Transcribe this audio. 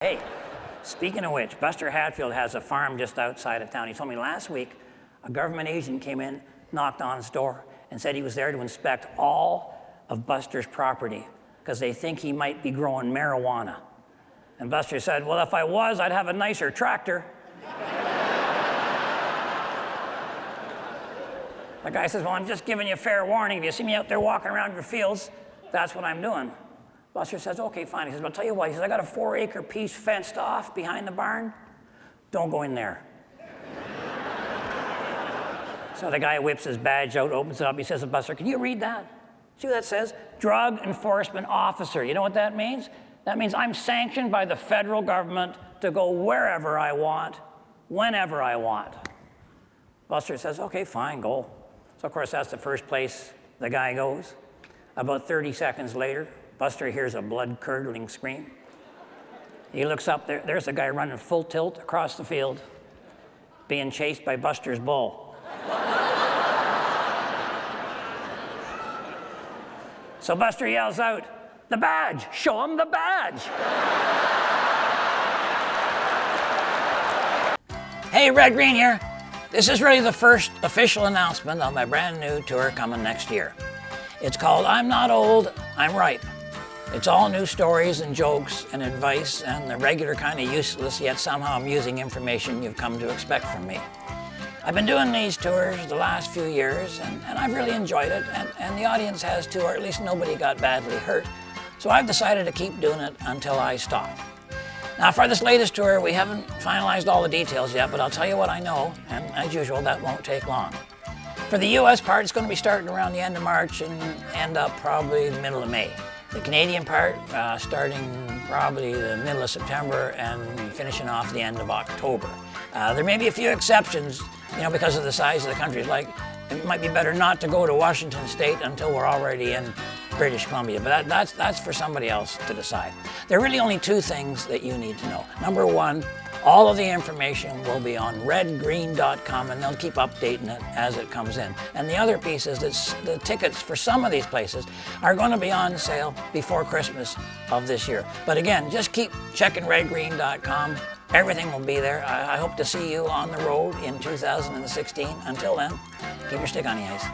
Hey, speaking of which, Buster Hatfield has a farm just outside of town. He told me last week a government agent came in, knocked on his door, and said he was there to inspect all of Buster's property because they think he might be growing marijuana. And Buster said, well, if I was, I'd have a nicer tractor. The guy says, well, I'm just giving you fair warning. If you see me out there walking around your fields, that's what I'm doing. Buster says, okay, fine. He says, I'll tell you what. He says, I got a 4-acre piece fenced off behind the barn. Don't go in there. So the guy whips his badge out, opens it up. He says to Buster, can you read that? See what that says? Drug Enforcement Officer. You know what that means? That means I'm sanctioned by the federal government to go wherever I want, whenever I want. Buster says, okay, fine, go. So, of course, that's the first place the guy goes. About 30 seconds later, Buster hears a blood-curdling scream. He looks up, there's a guy running full tilt across the field, being chased by Buster's bull. So Buster yells out, the badge, show him the badge. Hey, Red Green here. This is really the first official announcement of my brand new tour coming next year. It's called I'm Not Old, I'm Ripe. It's all new stories and jokes and advice and the regular kind of useless yet somehow amusing information you've come to expect from me. I've been doing these tours the last few years and I've really enjoyed it and the audience has too, or at least nobody got badly hurt. So I've decided to keep doing it until I stop. Now for this latest tour, we haven't finalized all the details yet, but I'll tell you what I know, and as usual, that won't take long. For the US part, it's going to be starting around the end of March and end up probably the middle of May. The Canadian part starting probably the middle of September and finishing off the end of October. There may be a few exceptions, because of the size of the countries. Like, it might be better not to go to Washington State until we're already in British Columbia, but that's for somebody else to decide. There are really only two things that you need to know. Number one, all of the information will be on redgreen.com and they'll keep updating it as it comes in. And the other piece is that the tickets for some of these places are going to be on sale before Christmas of this year. But again, just keep checking redgreen.com. Everything will be there. I hope to see you on the road in 2016. Until then, keep your stick on the ice.